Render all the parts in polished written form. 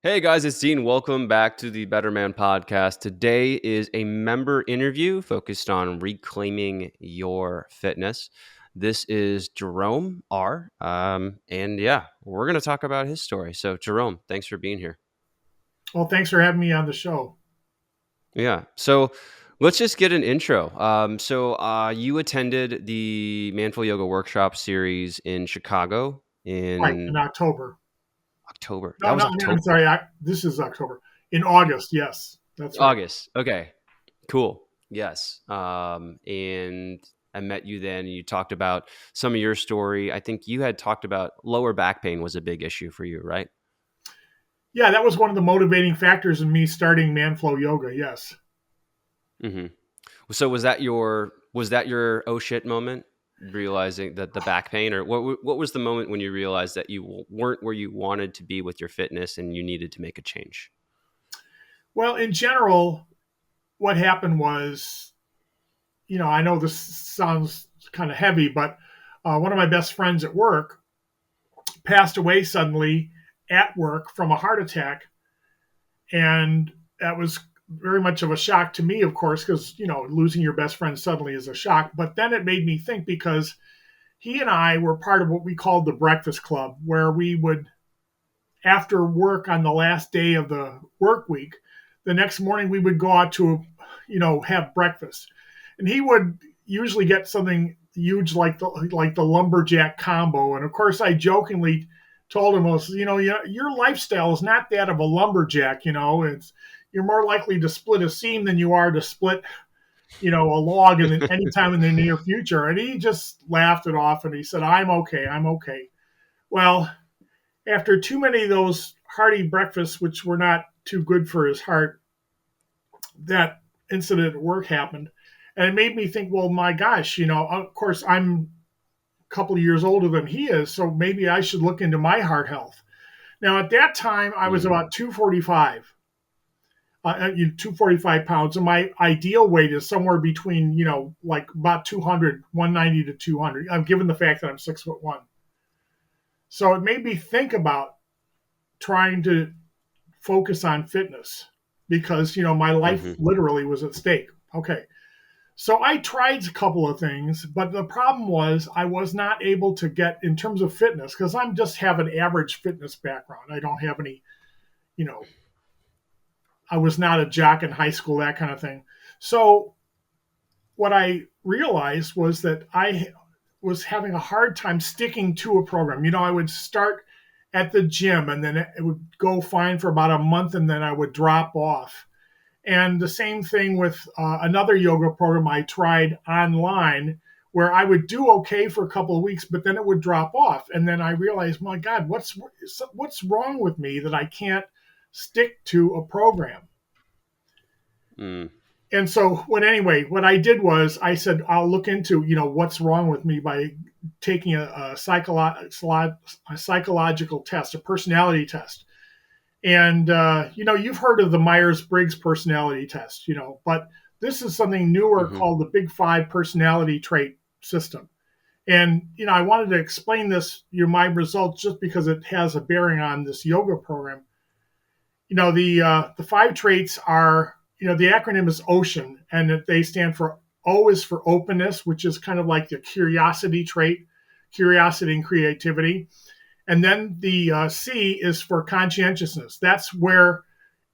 Hey guys, it's Dean. Welcome back to the Better Man podcast. Today is a member interview focused on reclaiming your fitness. This is Jerome R. And yeah, we're going to talk about his story. So, Jerome, thanks for being here. Well, thanks for having me on the show. Yeah. So, let's just get an intro. You attended the Manful Yoga Workshop series in Chicago Right, in in October. October. That No, was no, I'm October. sorry. This is October. In August, yes, that's right. August. Okay. Cool. Yes. And I met you then and you talked about some of your story. I think you had talked about lower back pain was a big issue for you, right? Yeah, that was one of the motivating factors in me starting Manflow Yoga. Yes. hmm So was that your oh shit moment, realizing that the back pain, or what was the moment when you realized that you weren't where you wanted to be with your fitness and you needed to make a change? Well, in general, what happened was, I know this sounds kind of heavy, but one of my best friends at work passed away suddenly at work from a heart attack, and that was very much of a shock to me, of course, because losing your best friend suddenly is a shock. But then it made me think because he and I were part of what we called the Breakfast Club, where we would, after work on the last day of the work week, the next morning we would go out to, have breakfast, and he would usually get something huge like the lumberjack combo, and of course I jokingly told him, was, your lifestyle is not that of a lumberjack. It's you're more likely to split a seam than you are to split a log in any time in the near future. And he just laughed it off and he said, I'm okay. I'm okay. Well, after too many of those hearty breakfasts, which were not too good for his heart, that incident at work happened. And it made me think, well, my gosh, of course, I'm a couple of years older than he is. So maybe I should look into my heart health. Now, at that time, I was Mm, about 245. 245 pounds, and my ideal weight is somewhere between like about 200, 190 to 200. I'm given the fact that I'm 6'1". So it made me think about trying to focus on fitness because my life hmm literally was at stake. Okay, so I tried a couple of things, but the problem was I was not able to get, in terms of fitness, because I'm just have an average fitness background. I don't have any, you know I was not a jock in high school, that kind of thing. So what I realized was that I was having a hard time sticking to a program. I would start at the gym and then it would go fine for about a month and then I would drop off. And the same thing with another yoga program I tried online where I would do okay for a couple of weeks, but then it would drop off. And then I realized, my God, what's wrong with me that I can't stick to a program? mm, And so what I did was I said I'll look into what's wrong with me by taking a psychological test, a personality test. And you've heard of the Myers-Briggs personality test, but this is something newer hmm called the Big Five personality trait system. And I wanted to explain this, my results, just because it has a bearing on this yoga program. The five traits are, the acronym is OCEAN, and they stand for, O is for openness, which is kind of like the curiosity trait, curiosity and creativity. And then the C is for conscientiousness. That's where,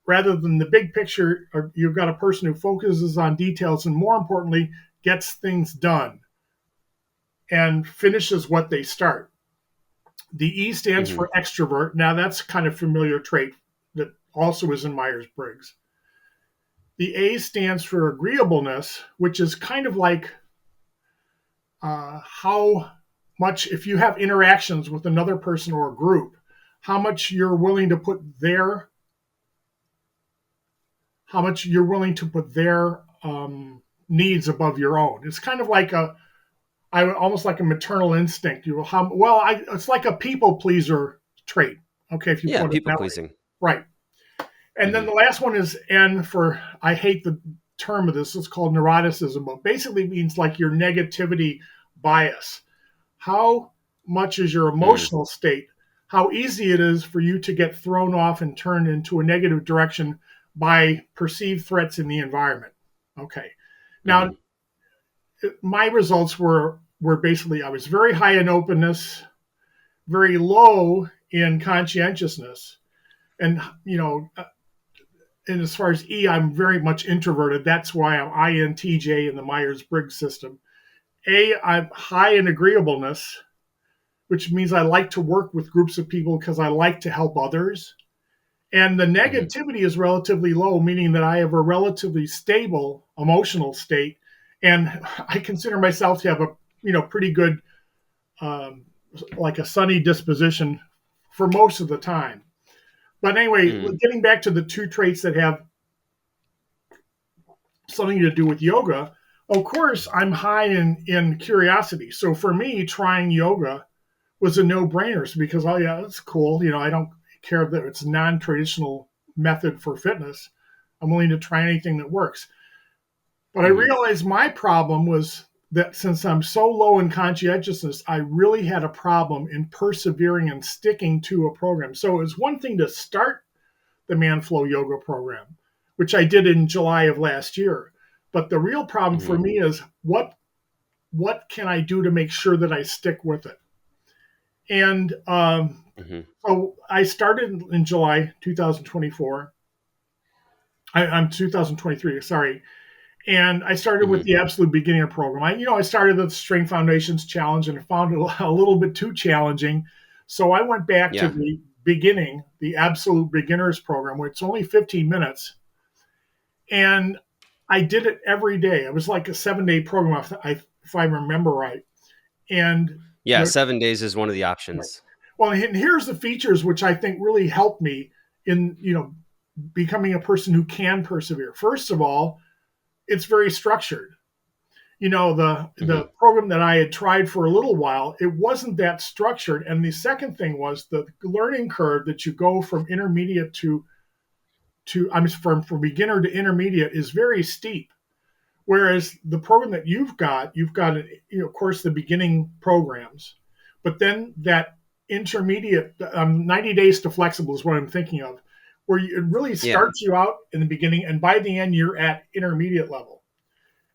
rather than the big picture, you've got a person who focuses on details and, more importantly, gets things done and finishes what they start. The E stands hmm for extrovert. Now, that's kind of familiar trait that also is in Myers Briggs. The A stands for agreeableness, which is kind of like how much, if you have interactions with another person or a group, how much you're willing to put their needs above your own. It's kind of like almost like a maternal instinct. It's like a people pleaser trait. Okay, if you Yeah, put it people that way, pleasing. right? And then hmm the last one is N for, I hate the term of this, it's called neuroticism, but basically means like your negativity bias. How much is your Mm, emotional state how easy it is for you to get thrown off and turned into a negative direction by perceived threats in the environment. Okay. Now, Mm-hmm. my results were basically I was very high in openness, very low in conscientiousness, and and as far as E, I'm very much introverted. That's why I'm INTJ in the Myers Briggs system. A, I'm high in agreeableness, which means I like to work with groups of people because I like to help others. And the Mm-hmm. negativity is relatively low, meaning that I have a relatively stable emotional state. And I consider myself to have a pretty good um, like a sunny disposition for most of the time. But anyway, Mm-hmm. getting back to the two traits that have something to do with yoga, of course, I'm high in curiosity. So for me, trying yoga was a no-brainer because, oh yeah, that's cool. I don't care that it's a non-traditional method for fitness. I'm willing to try anything that works. But I Mm-hmm. realized my problem was that since I'm so low in conscientiousness, I really had a problem in persevering and sticking to a program. So it was one thing to start the Manflow yoga program, which I did in July of last year. But the real problem for Mm-hmm. me is what can I do to make sure that I stick with it? And Mm-hmm. so I started in July 2024. I'm 2023, sorry. And I started with Mm-hmm. the absolute beginner program. I started the Strength Foundations Challenge and found it a little bit too challenging. So I went back to Yeah. the beginning, the absolute beginners program, where it's only 15 minutes. And I did it every day. It was like a 7-day program, if I remember right. And Yeah. the 7 days is one of the options. well, and here's the features which I think really helped me in becoming a person who can persevere. First of all, it's very structured. The Mm-hmm. program that I had tried for a little while, it wasn't that structured. And the second thing was the learning curve that you go from intermediate to I'm from beginner to intermediate is very steep. Whereas the program that you've got of course the beginning programs, but then that intermediate 90 days to flexible is what I'm thinking of, where it really Yeah. starts you out in the beginning and by the end you're at intermediate level.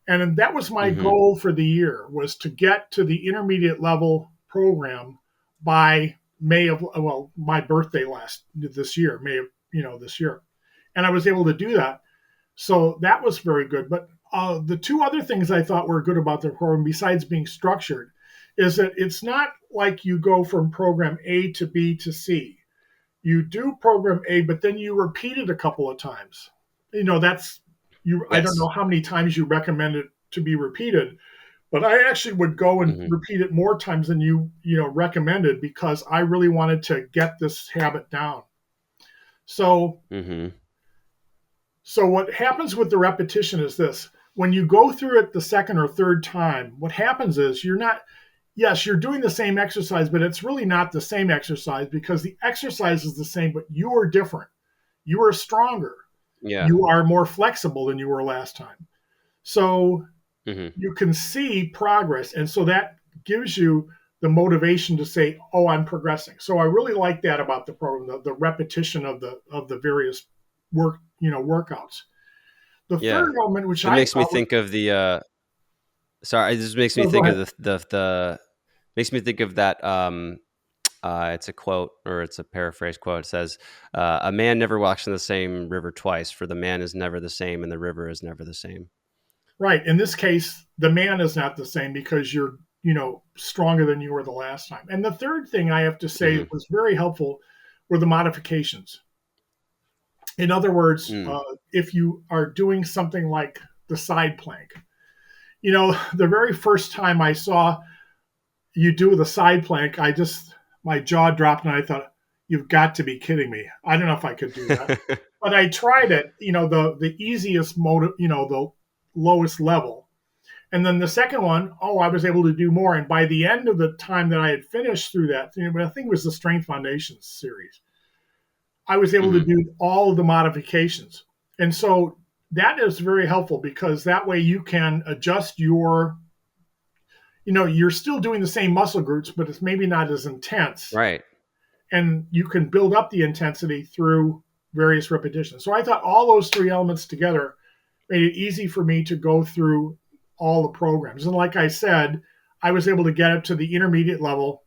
And that was my Mm-hmm. goal for the year, was to get to the intermediate level program by May of, well, my birthday this year, May of, this year. And I was able to do that. So that was very good. But the two other things I thought were good about the program, besides being structured, is that it's not like you go from program A to B to C. You do program A, but then you repeat it a couple of times. That's you. I don't know Yes. how many times you recommend it to be repeated, but I actually would go and Mm-hmm. repeat it more times than you recommended because I really wanted to get this habit down. So Mm-hmm. So what happens with the repetition is this. When you go through it the second or third time, what happens is yes, you're doing the same exercise, but it's really not the same exercise because the exercise is the same, but you are different. You are stronger. Yeah. You are more flexible than you were last time. So Mm-hmm. you can see progress. And so that gives you the motivation to say, oh, I'm progressing. So I really like that about the program, the repetition of the various workouts. The Yeah. third element, which It I makes me thought was, think of the sorry, it just makes me no, go think of ahead. the makes me think of that it's a quote or it's a paraphrase quote. It says, "A man never walks in the same river twice, for the man is never the same, and the river is never the same." Right. In this case, the man is not the same because you're, stronger than you were the last time. And the third thing I have to say Mm-hmm. that was very helpful were the modifications. In other words, Mm. if you are doing something like the side plank, the very first time I saw you do the side plank, my jaw dropped and I thought, you've got to be kidding me. I don't know if I could do that. But I tried it, the easiest mode, the lowest level. And then the second one, oh, I was able to do more. And by the end of the time that I had finished through that, I think it was the Strength Foundations series, I was able to Mm-hmm. do all of the modifications. And so that is very helpful because that way you can adjust you're still doing the same muscle groups, but it's maybe not as intense. Right. and you can build up the intensity through various repetitions. So I thought all those three elements together made it easy for me to go through all the programs. And like I said, I was able to get it to the intermediate level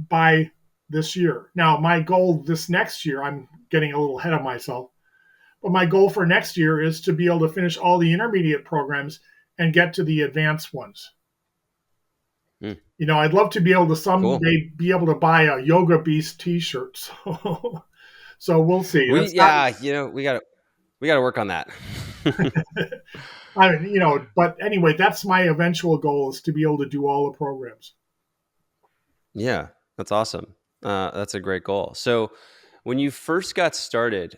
by this year. Now, my goal this next year, I'm getting a little ahead of myself, but my goal for next year is to be able to finish all the intermediate programs and get to the advanced ones. Mm, I'd love to be able to cool. someday be able to buy a Yoga Beast T-shirt. So we'll see. We That's not. yeah, we got to work on that. I mean, but anyway, that's my eventual goal is to be able to do all the programs. Yeah, that's awesome. That's a great goal. So, when you first got started,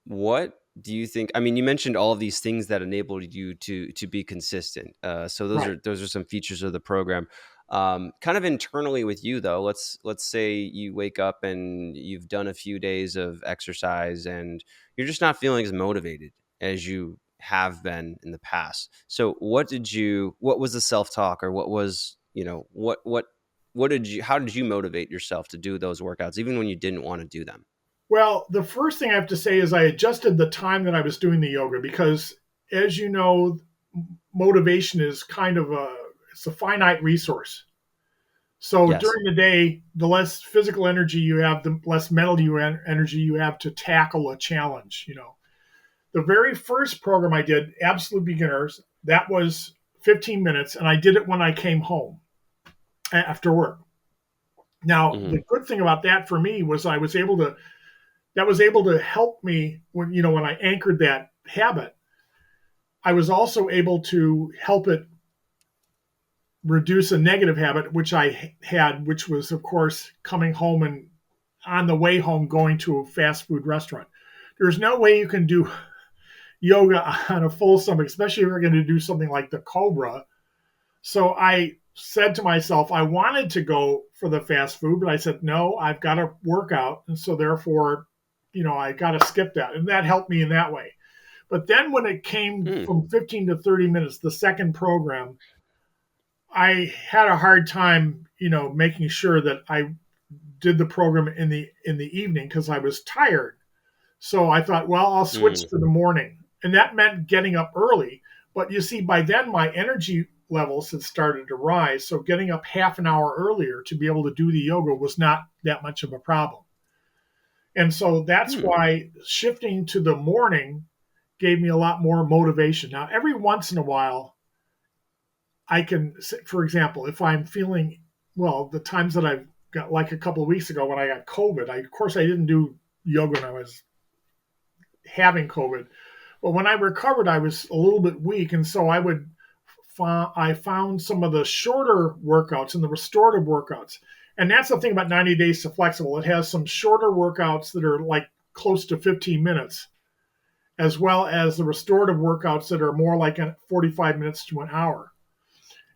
what do you think? I mean, you mentioned all of these things that enabled you to be consistent. So Right. those are some features of the program. Kind of internally with you though, let's say you wake up and you've done a few days of exercise and you're just not feeling as motivated as you have been in the past. So what was the self-talk, or what was, what did you how did you motivate yourself to do those workouts even when you didn't want to do them? Well, the first thing I have to say is I adjusted the time that I was doing the yoga because, as you know, motivation is kind of it's a finite resource. So Yes. during the day, the less physical energy you have, the less mental energy you have to tackle a challenge. The very first program I did, Absolute Beginners, that was 15 minutes, and I did it when I came home after work. Now, Hmm. the good thing about that for me was that was able to help me when I anchored that habit. I was also able to help it reduce a negative habit which I had, which was of course coming home and on the way home going to a fast food restaurant. There's no way you can do yoga on a full stomach, especially if you're going to do something like the Cobra. So I said to myself, I wanted to go for the fast food, but I said, no, I've got to work out. And so therefore, I got to skip that. And that helped me in that way. But then when it came Mm. from 15 to 30 minutes, the second program, I had a hard time, making sure that I did the program in the evening because I was tired. So I thought, well, I'll switch Mm. to the morning. And that meant getting up early. But you see, by then my energy levels had started to rise. So getting up half an hour earlier to be able to do the yoga was not that much of a problem. And so that's Mm. why shifting to the morning gave me a lot more motivation. Now, every once in a while, I can, for example, if I'm feeling, well, the times that I've got, like a couple of weeks ago when I got COVID, of course, I didn't do yoga when I was having COVID. But when I recovered, I was a little bit weak, and so I found some of the shorter workouts and the restorative workouts. And that's the thing about 90 Days to Flexible. It has some shorter workouts that are like close to 15 minutes, as well as the restorative workouts that are more like 45 minutes to an hour.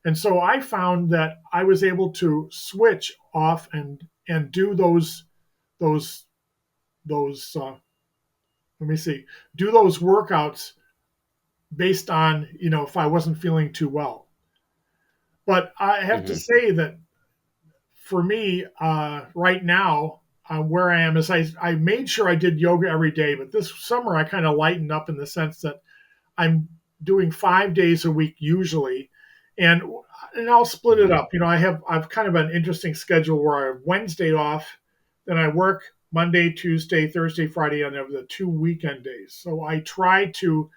And so I found that I was able to switch off and do those let me see, do those workouts based on if I wasn't feeling too well. But I have to Hmm. say that for me, right now, where I am is I made sure I did yoga every day, but this summer I kind of lightened up in the sense that I'm doing 5 days a week usually, and I'll split it Hmm. up. I've kind of an interesting schedule where I have Wednesday off, then I work Monday, Tuesday, Thursday, Friday, and have the 2 weekend days. So I try to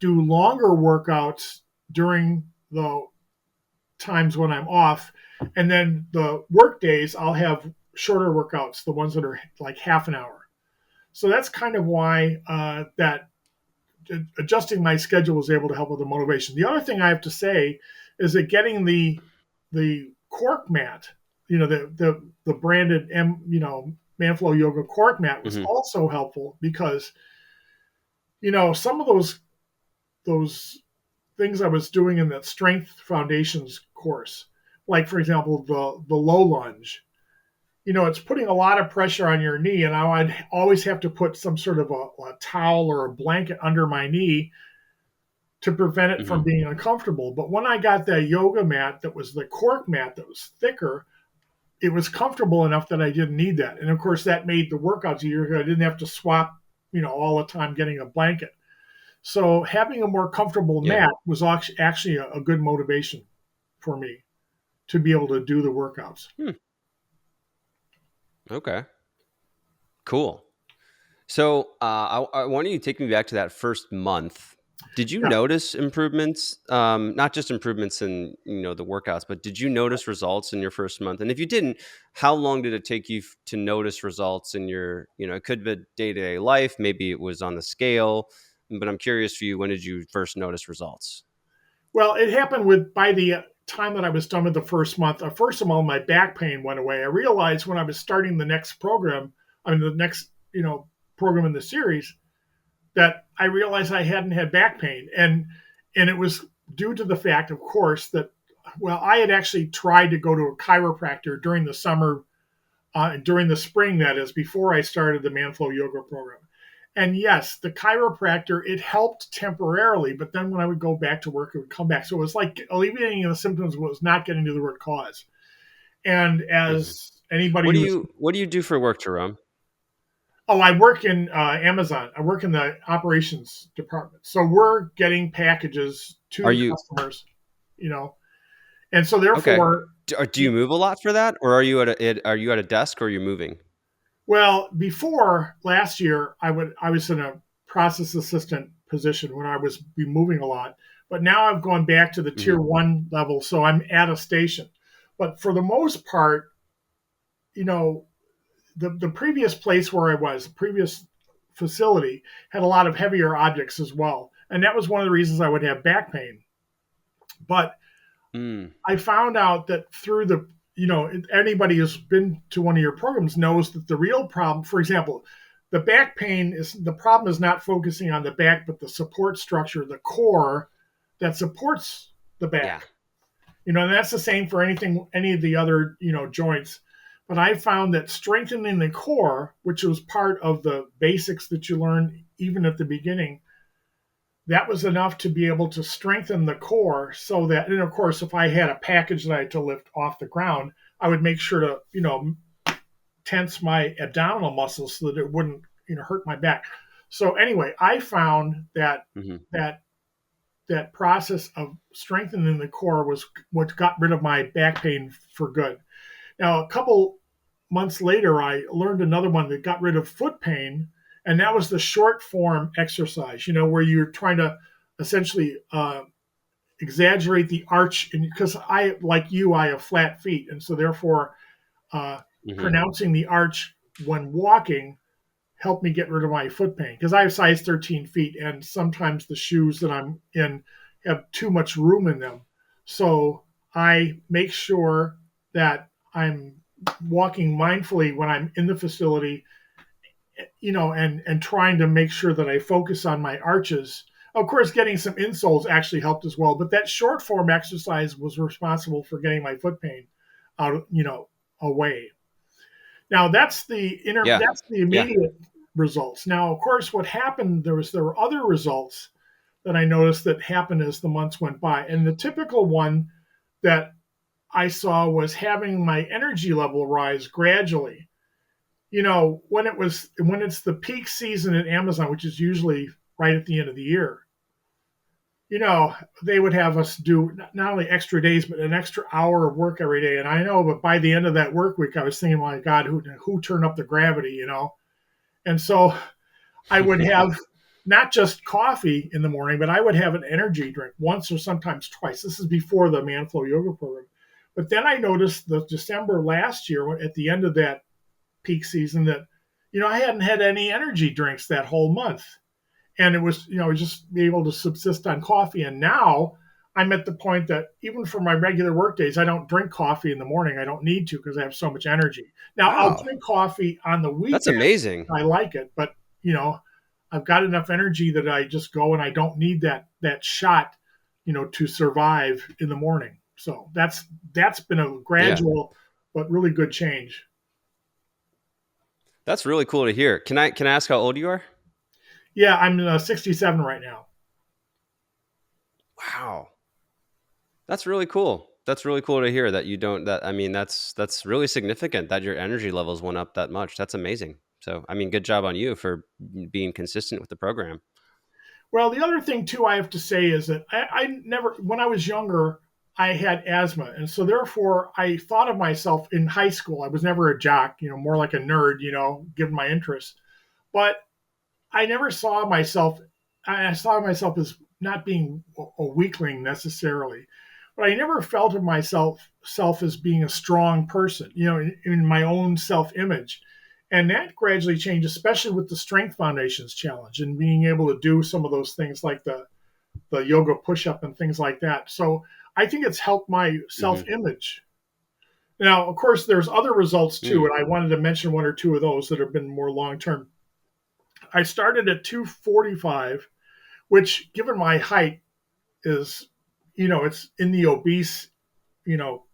do longer workouts during the times when I'm off, and then the work days I'll have shorter workouts, the ones that are like half an hour. So that's kind of why that adjusting my schedule was able to help with the motivation. The other thing I have to say is that getting the cork mat, the branded Manflow Yoga cork mat was Hmm. also helpful because some of those things I was doing in that strength foundations course, like for example the low lunge, it's putting a lot of pressure on your knee, and I'd always have to put some sort of a towel or a blanket under my knee to prevent it from Hmm. being uncomfortable. But when I got that yoga mat that was the cork mat that was thicker, it was comfortable enough that I didn't need that. And of course, that made the workouts easier because I didn't have to swap, all the time getting a blanket. So having a more comfortable Yeah. mat was actually a good motivation for me to be able to do the workouts. Hmm. Okay. Cool. So I wanted you to take me back to that first month. Did you Yeah. notice improvements? Not just improvements in the workouts, but did you notice results in your first month? And if you didn't, how long did it take you to notice results in your it could be day to day life, maybe it was on the scale, but I'm curious for you. When did you first notice results? Well, it happened by the time that I was done with the first month. First of all, my back pain went away. I realized when I was starting the next program, the next program in the series, that I realized I hadn't had back pain, and it was due to the fact, of course, that I had actually tried to go to a chiropractor during the summer, during the spring, that is, before I started the Manflow yoga program. And yes, the chiropractor, it helped temporarily, but then when I would go back to work, it would come back. So it was like alleviating the symptoms was not getting to the root cause. And Hmm. as anybody who's, What do you do for work, Jerome? I work in Amazon. I work in the operations department. So we're getting packages to Are the you customers, you know, and so okay? therefore, Do you move a lot for that, or are you at a desk, or are you moving? well, before last year, I was in a process assistant position when I was be moving a lot, but now I've gone back to the Hmm. tier one level, so I'm at a station. But for the most part, you know, the previous place where I was, the previous facility, had a lot of heavier objects as well, and that was one of the reasons I would have back pain. But Mm. I found out that through anybody who's been to one of your programs knows that the real problem, for example, the problem is not focusing on the back, but the support structure, the core that supports the Yeah. back. And that's the same for any of the other, joints. But I found that strengthening the core, which was part of the basics that you learn even at the beginning, that was enough to be able to strengthen the core so that, and of course, if I had a package that I had to lift off the ground, I would make sure to, tense my abdominal muscles so that it wouldn't, hurt my back. So anyway, I found that Hmm. that that process of strengthening the core was what got rid of my back pain for good. Now, a couple months later, I learned another one that got rid of foot pain, and that was the short form exercise, where you're trying to essentially exaggerate the arch. And because like you, I have flat feet. And so therefore, uh, Hmm. pronouncing the arch when walking helped me get rid of my foot pain because I have size 13 feet, and sometimes the shoes that I'm in have too much room in them. So I make sure that I'm walking mindfully when I'm in the facility, and trying to make sure that I focus on my arches. Of course, getting some insoles actually helped as well, but that short form exercise was responsible for getting my foot pain out, away. Now Yeah. that's the Yeah. immediate results. Now, of course, what happened there were other results that I noticed that happened as the months went by, and the typical one that I saw was having my energy level rise gradually. When it's the peak season at Amazon, which is usually right at the end of the year, they would have us do not only extra days, but an extra hour of work every day. And I know, but by the end of that work week, I was thinking, my God, who turned up the gravity? And so I would have not just coffee in the morning, but I would have an energy drink once or sometimes twice. This is before the Manflow yoga program. But then I noticed the December last year at the end of that peak season that, I hadn't had any energy drinks that whole month. And it was, just be able to subsist on coffee. And now I'm at the point that even for my regular work days, I don't drink coffee in the morning. I don't need to because I have so much energy. Now I'll Wow. drink coffee on the That's weekend. amazing. I like it, but I've got enough energy that I just go and I don't need that shot, to survive in the morning. So that's been a Yeah. gradual but really good change. That's really cool to hear. Can I ask how old you are? Yeah, I'm 67 right now. Wow. That's really cool. that's really cool to hear that you don't. That I mean, that's really significant that your energy levels went up that much. That's amazing. So I mean, good job on you for being consistent with the program. Well, the other thing too I have to say is that I never, when I was younger, I had asthma, and so therefore I thought of myself in high school. I was never a jock, more like a nerd, given my interests. But I never saw myself. I saw myself as not being a weakling necessarily, but I never felt of myself self as being a strong person. In my own self image, and that gradually changed, especially with the Strength Foundation's challenge and being able to do some of those things like the yoga push up and things like that. So I think it's helped my self Hmm. image. Now, of course, there's other results too, Mm. and I wanted to mention one or two of those that have been more long term. I started at 245, which, given my height, is, it's in the obese,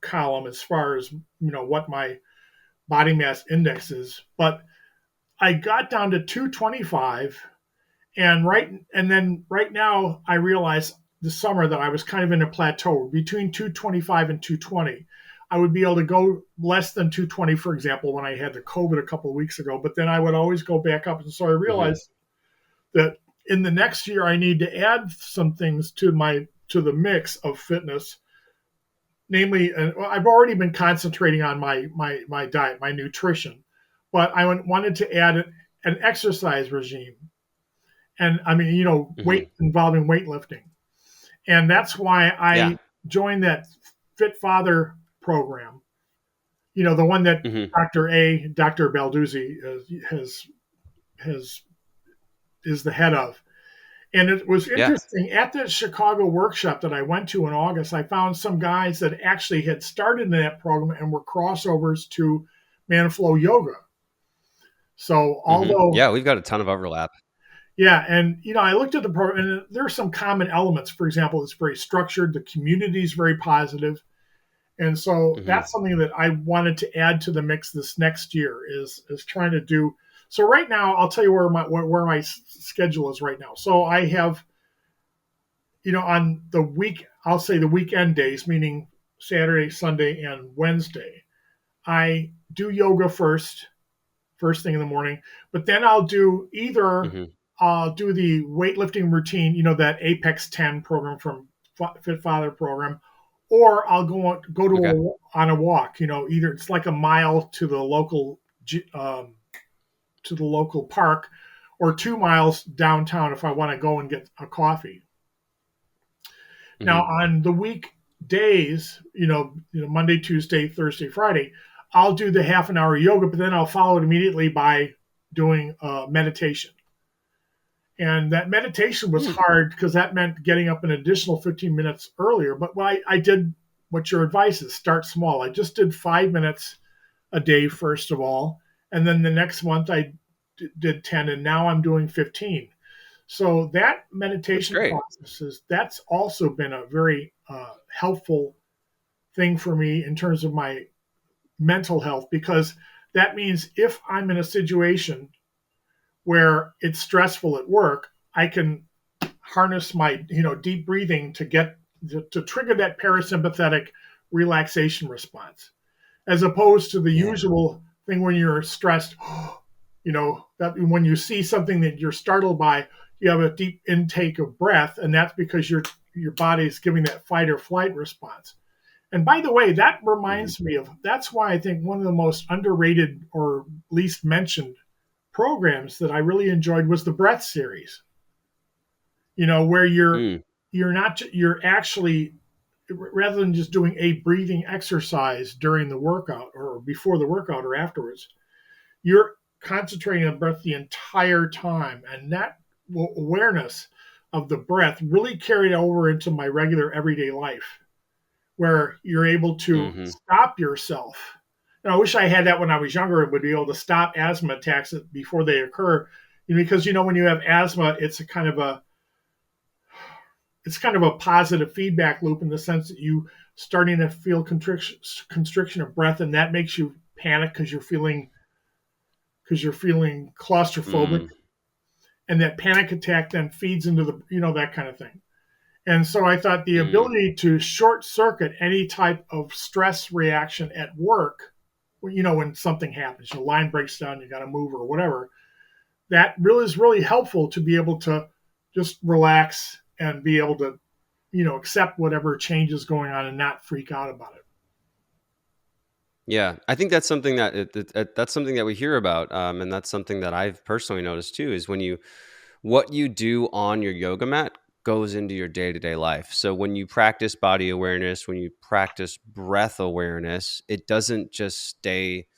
column as far as, what my body mass index is. But I got down to 225, and then right now I realized this summer that I was kind of in a plateau between 225 and 220. I would be able to go less than 220, for example, when I had the COVID a couple of weeks ago, but then I would always go back up. And so I Hmm. realized that in the next year I need to add some things to the mix of fitness. Namely, I've already been concentrating on my diet, my nutrition, but I wanted to add an exercise regime, and I mean, weight Hmm. involving weightlifting, and that's why Yeah. I joined that Fit Father program. The one that Hmm. Dr. Balduzzi has is the head of. And it was Yeah. interesting at the Chicago workshop that I went to in August. I found some guys that actually had started in that program and were crossovers to Manflow Yoga. So, although, Yeah, we've got a ton of overlap. yeah, and I looked at the program, and there are some common elements. For example, it's very structured. The community is very positive, and so Hmm. that's something that I wanted to add to the mix this next year. Is trying to do. So right now, I'll tell you where my schedule is right now. So I have, on the week, I'll say the weekend days, meaning Saturday, Sunday, and Wednesday, I do yoga first thing in the morning, but then Hmm. I'll do the weightlifting routine, that Apex 10 program from Fit Father program, or I'll go Okay. on a walk, either it's like a mile to the local park, or 2 miles downtown if I want to go and get a coffee. Now, Hmm. on the weekdays, Monday, Tuesday, Thursday, Friday, I'll do the half an hour yoga, but then I'll follow it immediately by doing meditation. And that meditation was Mm. hard because that meant getting up an additional 15 minutes earlier. But I did what your advice is, start small. I just did 5 minutes a day, first of all. And then the next month I did 10, and now I'm doing 15. So that That's meditation great. that's also been a very helpful thing for me in terms of my mental health, because that means if I'm in a situation where it's stressful at work, I can harness my deep breathing to trigger that parasympathetic relaxation response, as opposed to the Yeah. usual thing when you're stressed. That when you see something that you're startled by, you have a deep intake of breath, and that's because your body is giving that fight or flight response. And by the way, that Hmm. reminds me of that's why I think one of the most underrated or least mentioned programs that I really enjoyed was the breath series. Where Mm. you're actually, rather than just doing a breathing exercise during the workout or before the workout or afterwards, you're concentrating on breath the entire time, and that awareness of the breath really carried over into my regular everyday life, where you're able to Hmm. stop yourself. And I wish I had that when I was younger and would be able to stop asthma attacks before they occur. Because when you have asthma, it's kind of a positive feedback loop in the sense that you starting to feel constriction of breath, and that makes you panic because you're feeling claustrophobic, Mm. and that panic attack then feeds into that kind of thing. And so I thought the Mm. ability to short circuit any type of stress reaction at work, when something happens, your line breaks down, you got to move or whatever, that really is really helpful to be able to just relax and be able to, accept whatever change is going on and not freak out about it. Yeah, I think that's something that that's something that we hear about, and that's something that I've personally noticed too. Is when what you do on your yoga mat goes into your day to day life. So when you practice body awareness, when you practice breath awareness, it doesn't just stay,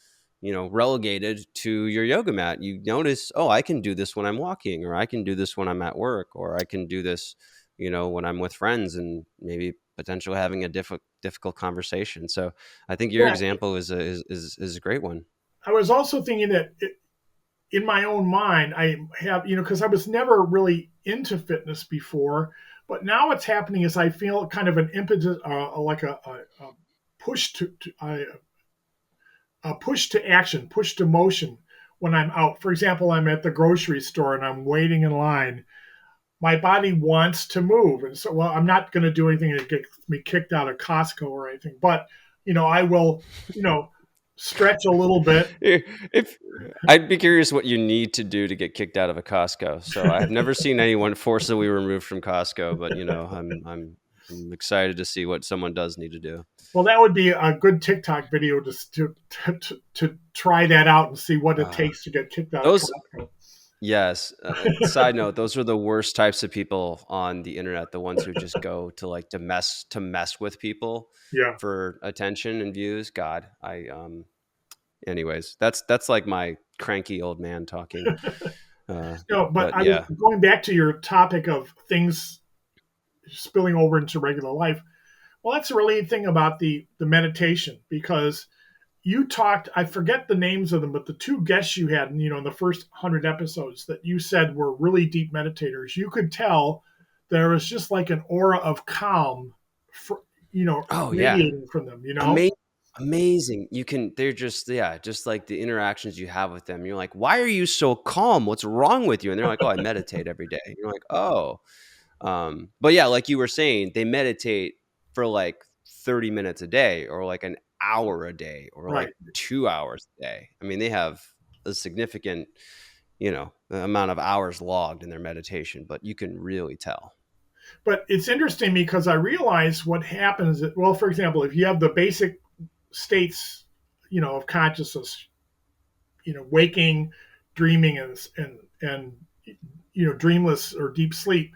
relegated to your yoga mat. You notice, oh, I can do this when I'm walking, or I can do this when I'm at work, or I can do this, when I'm with friends and maybe potentially having a difficult conversation. So I think your Yeah, example is a great one. I was also thinking that in my own mind, I have, because I was never really into fitness before, but now what's happening is I feel kind of an impetus, like a push a push to action, push to motion when I'm out. For example, I'm at the grocery store and I'm waiting in line. My body wants to move, and so I'm not going to do anything to get me kicked out of Costco or anything, but I will, stretch a little bit. If I'd be curious what you need to do to get kicked out of a Costco. So I have never seen anyone forcibly removed from Costco, but I'm excited to see what someone does need to do. Well, that would be a good TikTok video to try that out and see what it Uh, takes to get kicked out of those Costco. Yes. Side note: those are the worst types of people on the internet. The ones who just go to mess with people Yeah. for attention and views. God, Anyways, that's like my cranky old man talking. No, but But I was yeah. going back to your topic of things spilling over into regular life. Well, that's the really thing about the meditation, because you talked, I forget the names of them, but the two guests you had, in the first 100 episodes that you said were really deep meditators, you could tell there was just like an aura of calm, for, Oh yeah. radiating from them. Amazing. Amazing. They're just, yeah, just like the interactions you have with them. You're like, why are you so calm? What's wrong with you? And they're like, oh, I meditate every day. And you're like, oh. But yeah, like you were saying, they meditate for like 30 minutes a day, or like an hour a day, or Right. like 2 hours a day. I mean, they have a significant, amount of hours logged in their meditation, but you can really tell. But it's interesting because I realize what happens. Well, for example, if you have the basic states, of consciousness, waking, dreaming, and dreamless or deep sleep,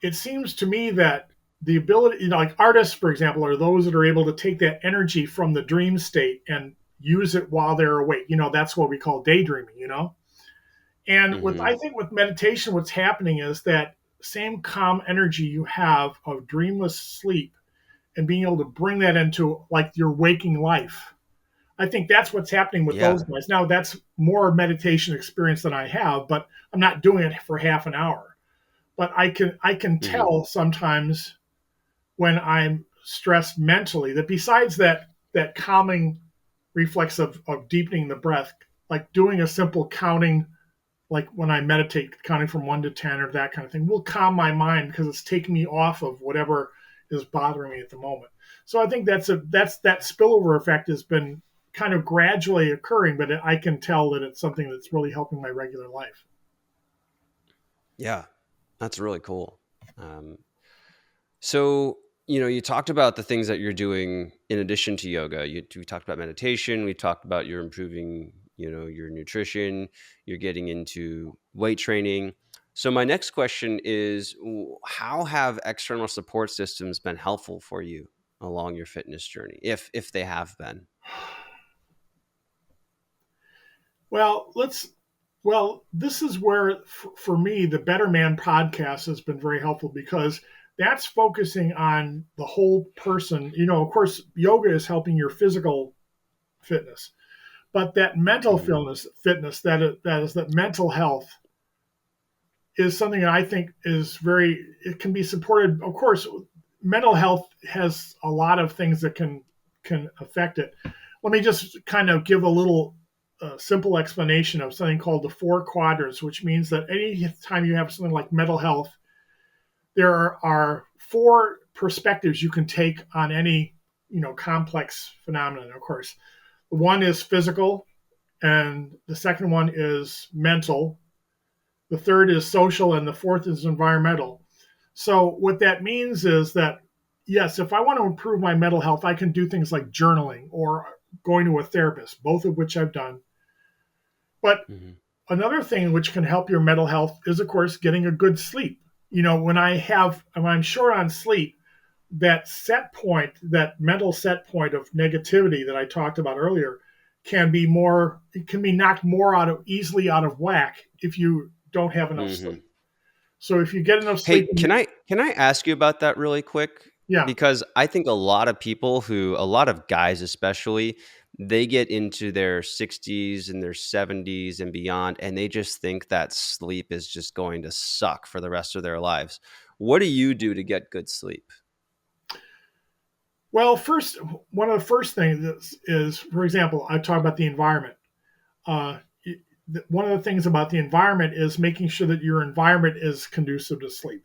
it seems to me that the ability, like artists, for example, are those that are able to take that energy from the dream state and use it while they're awake. That's what we call daydreaming. And I Hmm. think with meditation, what's happening is that same calm energy you have of dreamless sleep and being able to bring that into like your waking life. I think that's what's happening with those Yeah. guys. Now that's more meditation experience than I have, but I'm not doing it for half an hour. But I can Hmm. tell sometimes when I'm stressed mentally that besides that calming reflex of deepening the breath, like doing a simple counting, like when I meditate, counting from 1 to 10 or that kind of thing, will calm my mind because it's taking me off of whatever is bothering me at the moment. So I think that spillover effect has been kind of gradually occurring, but I can tell that it's something that's really helping my regular life. Yeah. That's really cool. Um, So, you talked about the things that you're doing in addition to yoga. We talked about meditation. We talked about you're improving, your nutrition. You're getting into weight training. So, my next question is, how have external support systems been helpful for you along your fitness journey, if they have been? Well, this is where, for me, the Better Man podcast has been very helpful because that's focusing on the whole person. Of course, yoga is helping your physical fitness, but that mental Hmm. fitness, that mental health is something that I think is it can be supported. Of course, mental health has a lot of things that can affect it. Let me just kind of give a little simple explanation of something called the four quadrants, which means that any time you have something like mental health, there are four perspectives you can take on any, complex phenomenon. Of course, one is physical, and the second one is mental. The third is social, and the fourth is environmental. So what that means is that, yes, if I want to improve my mental health, I can do things like journaling or going to a therapist, both of which I've done. But Hmm. another thing which can help your mental health is, of course, getting a good sleep. When I'm short on sleep, that set point, that mental set point of negativity that I talked about earlier, it can be knocked more easily out of whack if you don't have enough Hmm. sleep. So if you get enough sleep, Hey, can I ask you about that really quick? yeah. Because I think a lot of guys especially, they get into their 60s and their 70s and beyond, and they just think that sleep is just going to suck for the rest of their lives. What do you do to get good sleep? Well, first, one of the first things is, for example, I talk about the environment. Uh, One of the things about the environment is making sure that your environment is conducive to sleep.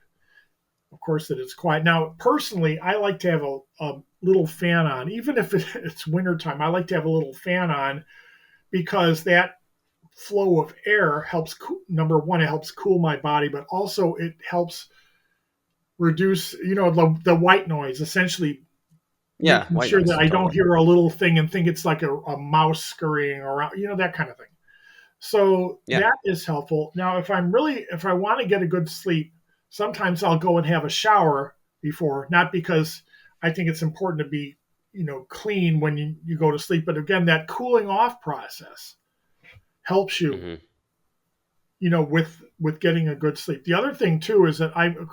Of course, that it's quiet. Now, personally, I like to have a little fan on, even if it's wintertime. I like to have a little fan on because that flow of air helps. Number one, it helps cool my body, but also it helps reduce, the white noise. Essentially, Yeah, making white sure that noise, I don't totally. hear a little thing and think it's like a mouse scurrying around, that kind of thing. So Yeah. that is helpful. Now, if I want to get a good sleep, sometimes I'll go and have a shower before, not because I think it's important to be, clean when you go to sleep, but again, that cooling off process helps you, Hmm. with getting a good sleep. The other thing too is that of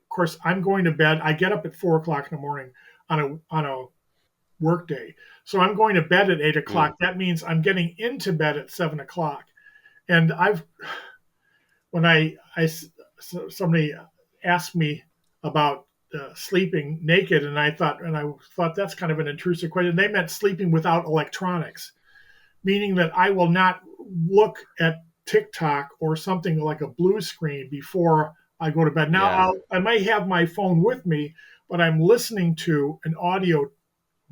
course, I'm going to bed. I get up at 4 o'clock in the morning on a work day. So I'm going to bed at 8 o'clock. Mm. That means I'm getting into bed at 7 o'clock. And when somebody asked me about sleeping naked, and I thought that's kind of an intrusive question. They meant sleeping without electronics, meaning that I will not look at TikTok or something like a blue screen before I go to bed. Now Yeah. I might have my phone with me, but I'm listening to an audio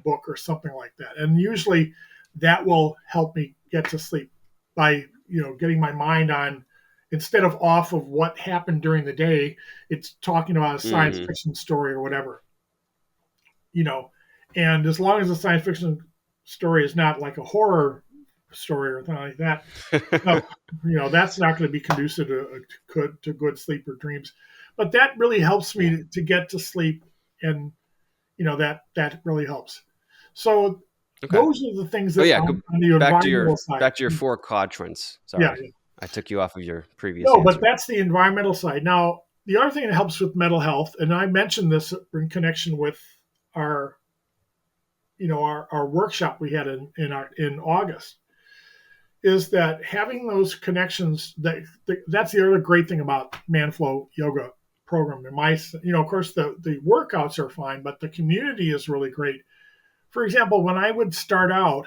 book or something like that. And usually that will help me get to sleep by, getting my mind on, instead of off of what happened during the day, it's talking about a science Hmm. fiction story or whatever, you know. And as long as the science fiction story is not like a horror story or anything like that, no, that's not going to be conducive to good sleep or dreams. But that really helps me Yeah. to get to sleep, and that really helps. So Okay. those are the things Oh that yeah, go on the environmental side. back to your four quadrants. Yeah, Sorry. yeah. I took you off of your previous No, but answer. that's the environmental side. Now, the other thing that helps with mental health, and I mentioned this in connection with our, our workshop we had in August, is that having those connections. That's the other great thing about Manflow Yoga program. And of course, the workouts are fine, but the community is really great. For example, when I would start out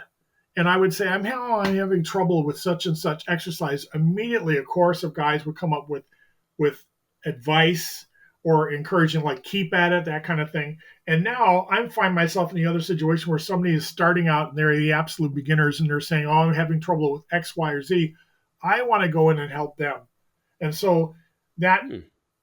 and I would say, I'm having trouble with such and such exercise, immediately a chorus of guys would come up with advice or encouraging, like, keep at it, that kind of thing. And now I find myself in the other situation where somebody is starting out and they're the absolute beginners and they're saying, oh, I'm having trouble with X, Y, or Z. I want to go in and help them. And so that Hmm.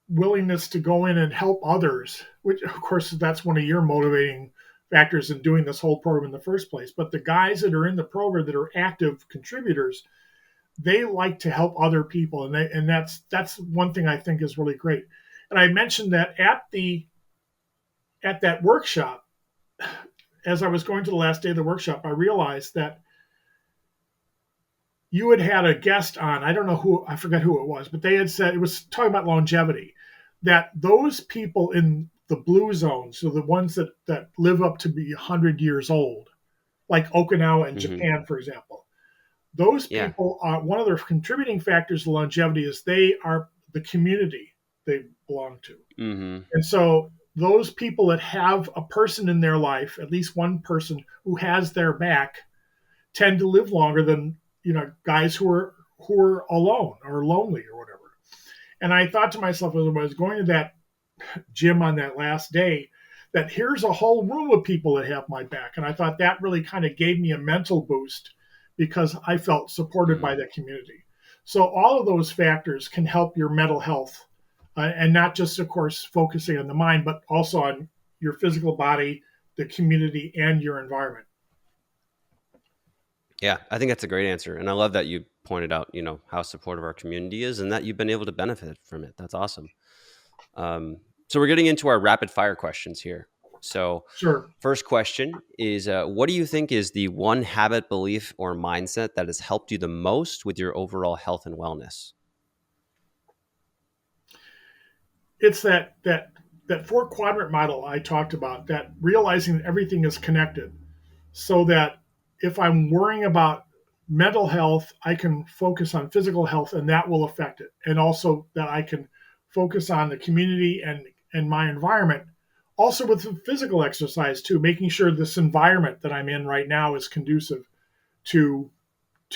willingness to go in and help others, which of course that's one of your motivating factors in doing this whole program in the first place. But the guys that are in the program that are active contributors, they like to help other people, and that's one thing I think is really great. And I mentioned that at that workshop, as I was going to the last day of the workshop, I realized that you had a guest on. I don't know who, I forget who it was, but they had said, it was talking about longevity, that those people in the blue zone, so the ones that live up to be 100 years old, like Okinawa in Hmm. Japan, for example, those Yeah. people are one of their contributing factors to longevity is they are the community they belong to. Hmm. And so those people that have a person in their life, at least one person who has their back, tend to live longer than, guys who are alone or lonely or whatever. And I thought to myself as I was going to that gym on that last day, that here's a whole room of people that have my back. And I thought that really kind of gave me a mental boost because I felt supported by Mm. that community. So all of those factors can help your mental health, and not just, of course, focusing on the mind, but also on your physical body, the community, and your environment. Yeah, I think that's a great answer. And I love that you pointed out, how supportive our community is and that you've been able to benefit from it. That's awesome. So we're getting into our rapid fire questions here. So, Sure. first question is what do you think is the one habit, belief, or mindset that has helped you the most with your overall health and wellness? It's that four quadrant model I talked about, that realizing that everything is connected, so that if I'm worrying about mental health, I can focus on physical health and that will affect it. And also that I can focus on the community and my environment. Also with the physical exercise too, making sure this environment that I'm in right now is conducive to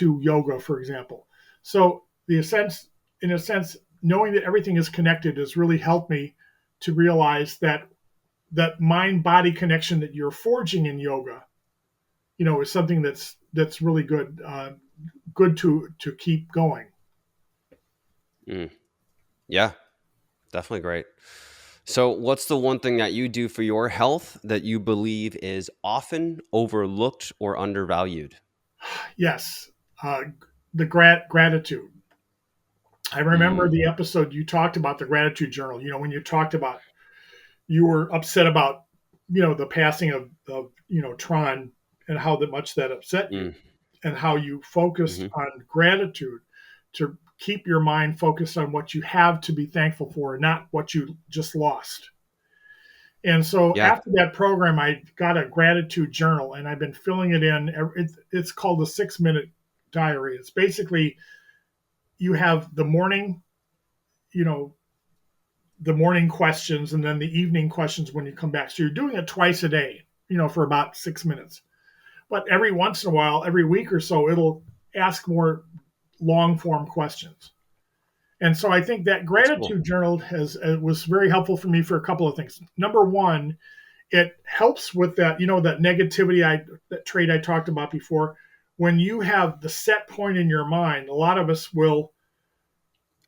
yoga, for example. So in a sense, knowing that everything is connected has really helped me to realize that mind body connection that you're forging in yoga, is something that's really good, good to keep going. Mm, yeah, definitely great. So, what's the one thing that you do for your health that you believe is often overlooked or undervalued? Yes, uh, the gratitude. I remember Mm, the episode you talked about the gratitude journal. When you talked about you were upset about the passing of Tron, and how much that upset you, mm, and how you focused hmm. on gratitude to keep your mind focused on what you have to be thankful for, not what you just lost. And so Yeah. after that program, I got a gratitude journal, and I've been filling it in. It's called the 6 minute diary. It's basically you have the morning, you know, the morning questions, and then the evening questions when you come back. So you're doing it twice a day, for about 6 minutes. But every once in a while, every week or so, it'll ask more long form questions. And so I think that That's cool. gratitude journal was very helpful for me for a couple of things. Number one, it helps with that negativity, that trait I talked about before. When you have the set point in your mind, a lot of us will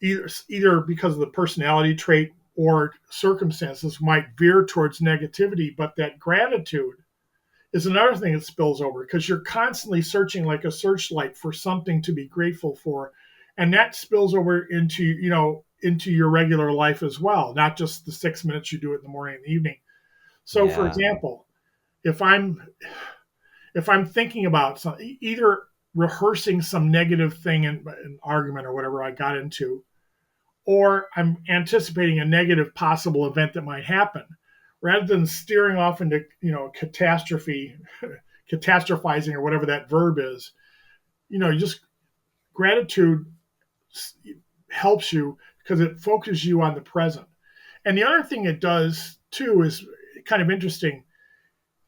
either because of the personality trait or circumstances might veer towards negativity, but that gratitude is another thing that spills over because you're constantly searching like a searchlight for something to be grateful for, and that spills over into your regular life as well, not just the 6 minutes you do it in the morning and the evening. So for Yeah. example, if I'm thinking about either rehearsing some negative thing in an argument or whatever I got into, or I'm anticipating a negative possible event that might happen, rather than steering off into catastrophe, catastrophizing or whatever that verb is, just gratitude helps you because it focuses you on the present. And the other thing it does too is kind of interesting.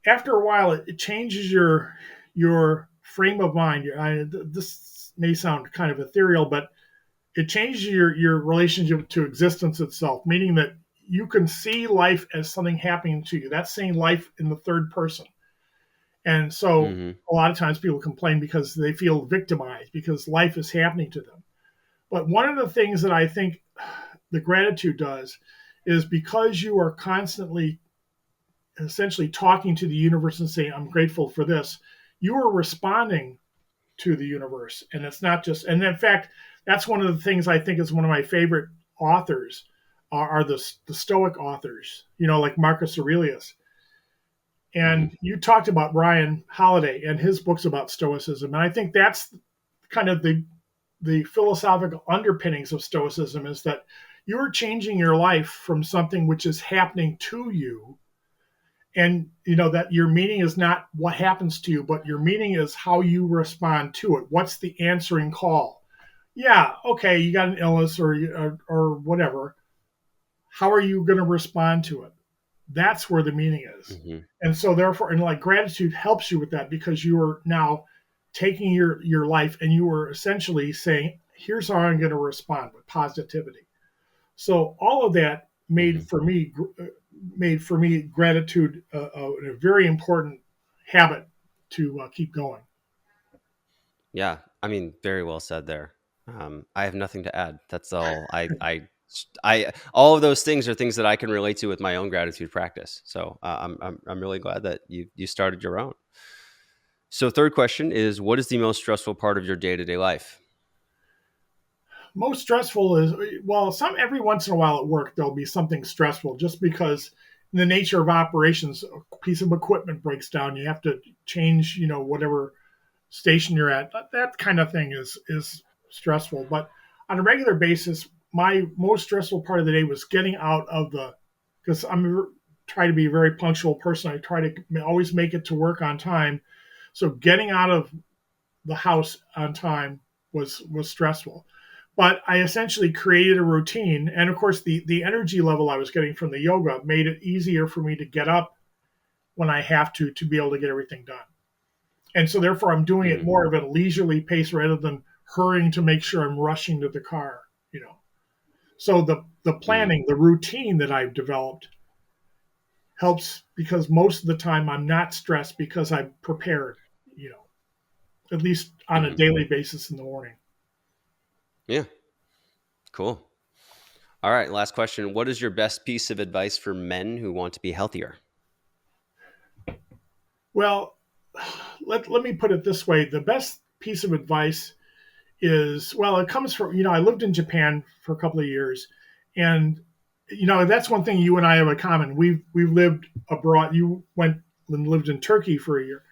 After a while, it changes your frame of mind. This may sound kind of ethereal, but it changes your relationship to existence itself, meaning that you can see life as something happening to you. That's saying life in the third person. And so Hmm. a lot of times people complain because they feel victimized because life is happening to them. But one of the things that I think the gratitude does is because you are constantly essentially talking to the universe and saying, I'm grateful for this, you are responding to the universe. And it's not just, and in fact, that's one of the things I think is one of my favorite authors are the Stoic authors, like Marcus Aurelius. Hmm. And you talked about Ryan Holiday and his books about Stoicism. And I think that's kind of the philosophical underpinnings of Stoicism, is that you're changing your life from something which is happening to you, and that your meaning is not what happens to you, but your meaning is how you respond to it. What's the answering call? Yeah, okay, you got an illness or whatever. How are you going to respond to it? That's where the meaning is. Hmm. And so therefore, and like gratitude helps you with that, because you are now taking your life and you are essentially saying, here's how I'm going to respond with positivity. So all of that made Hmm. for me gratitude a very important habit to keep going. Yeah, I mean, very well said there. I have nothing to add. That's all. All of those things are things that I can relate to with my own gratitude practice. So I'm really glad that you started your own. So third question is, what is the most stressful part of your day to day life? Most stressful is, well, some every once in a while at work there'll be something stressful just because in the nature of operations, a piece of equipment breaks down, you have to change, whatever station you're at. That kind of thing is stressful. But on a regular basis, my most stressful part of the day was getting out of the, because I'm try to be a very punctual person. I try to always make it to work on time. So getting out of the house on time was stressful. But I essentially created a routine, and of course, the energy level I was getting from the yoga made it easier for me to get up when I have to be able to get everything done. And so therefore I'm doing it Mm, more of at a leisurely pace rather than hurrying to make sure I'm rushing to the car, you know. So the mm, planning, the routine that I've developed helps because most of the time I'm not stressed because I'm prepared, you know, at least on a hmm. daily basis in the morning. Yeah, cool. All right, last question. What is your best piece of advice for men who want to be healthier? Well, let me put it this way. The best piece of advice is, well, it comes from, I lived in Japan for a couple of years, and that's one thing you and I have in common. We've lived abroad. You went and lived in Turkey for a year,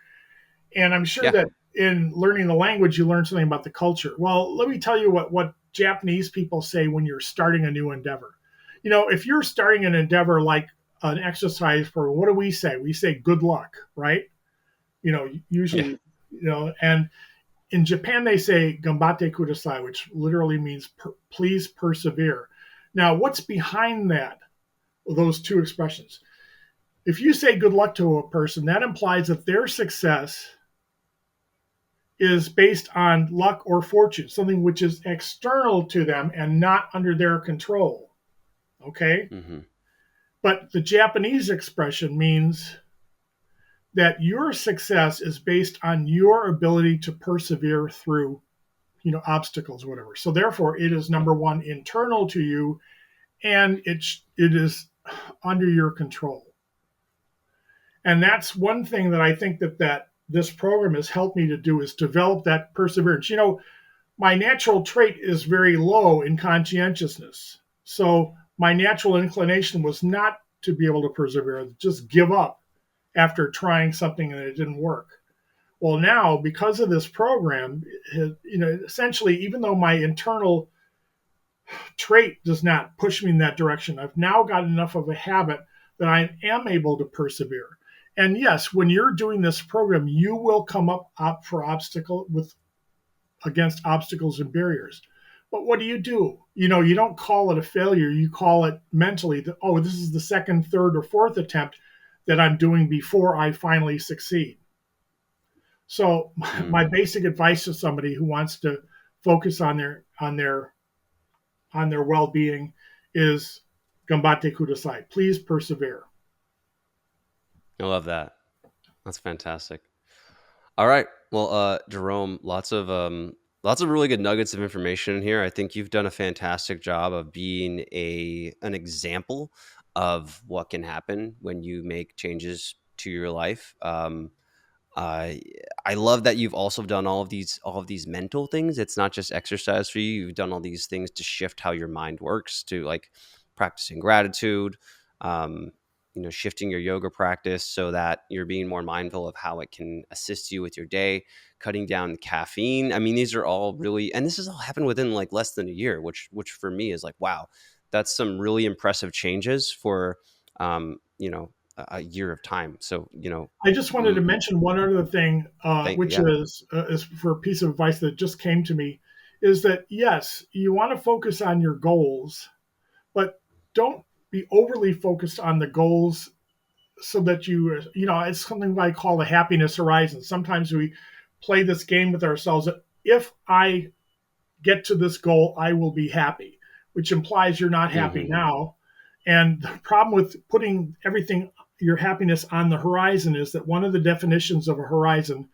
and I'm sure Yeah, that in learning the language you learn something about the culture. Well, let me tell you what Japanese people say when you're starting a new endeavor. If you're starting an endeavor like an exercise for, what do we say? We say good luck, right? yeah. Usually, and in Japan, they say "gambate kudasai," which literally means "please persevere." Now, what's behind that? Those two expressions. If you say "good luck" to a person, that implies that their success is based on luck or fortune, something which is external to them and not under their control. Okay, Hmm. but the Japanese expression means that your success is based on your ability to persevere through obstacles, whatever. So therefore, it is number one internal to you, and it is under your control. And that's one thing that I think that this program has helped me to do is develop that perseverance. My natural trait is very low in conscientiousness, so my natural inclination was not to be able to persevere, just give up after trying something and it didn't work. Well, now because of this program, essentially, even though my internal trait does not push me in that direction. I've now got enough of a habit that I am able to persevere. And yes, when you're doing this program, you will come up for obstacle with against obstacles and barriers. But what do? You don't call it a failure. You call it mentally that, oh, this is the second, third, or fourth attempt that I'm doing before I finally succeed. So my Mm. basic advice to somebody who wants to focus on their well-being is gambate kudasai. Please persevere. I love that. That's fantastic. All right. Well, Jerome, lots of really good nuggets of information in here. I think you've done a fantastic job of being an example of what can happen when you make changes to your life. I I love that you've also done all of these mental things. It's not just exercise for you. You've done all these things to shift how your mind works, to like practicing gratitude, um, shifting your yoga practice so that you're being more mindful of how it can assist you with your day, cutting down caffeine. I mean, these are all really, and this has all happened within like less than a year, which for me is like, wow, that's some really impressive changes for, a year of time. So, I just wanted to mm, mention one other thing, which yeah. is for a piece of advice that just came to me, is that yes, you want to focus on your goals, but don't be overly focused on the goals so that it's something I call the happiness horizon. Sometimes we play this game with ourselves that if I get to this goal, I will be happy, which implies you're not happy Mhm. now. And the problem with putting everything, your happiness on the horizon, is that one of the definitions of a horizon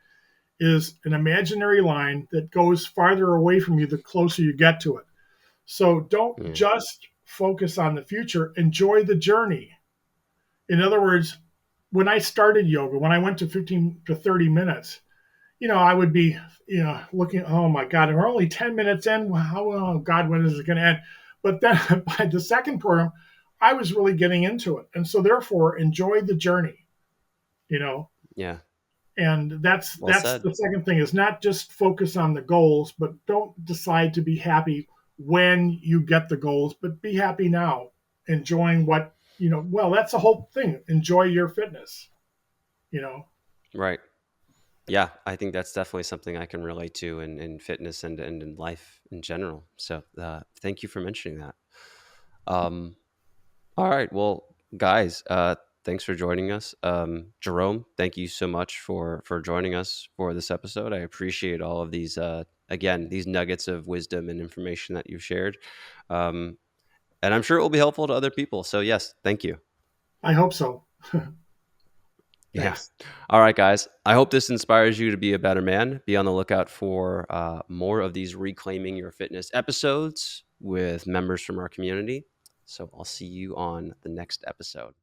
is an imaginary line that goes farther away from you the closer you get to it. So don't Mm, just focus on the future, enjoy the journey. In other words, when I started yoga, when I went to 15 to 30 minutes, I would be, looking, oh my God, we're only 10 minutes in. How, oh God, when is it going to end? But then by the second program, I was really getting into it. And so therefore, enjoy the journey, you know, yeah. and Well that's said. the second thing, is not just focus on the goals, but don't decide to be happy when you get the goals, but be happy now, enjoying what, well, that's the whole thing. Enjoy your fitness, you know. Right. Yeah, I think that's definitely something I can relate to in fitness and in life in general. So thank you for mentioning that. Um, all right. Well, guys, thanks for joining us. Jerome, thank you so much for joining us for this episode. I appreciate all of these again, these nuggets of wisdom and information that you've shared. Um, and I'm sure it will be helpful to other people. So yes, thank you. I hope so. Yeah. Thanks. All right, guys. I hope this inspires you to be a better man. Be on the lookout for more of these Reclaiming Your Fitness episodes with members from our community. So I'll see you on the next episode.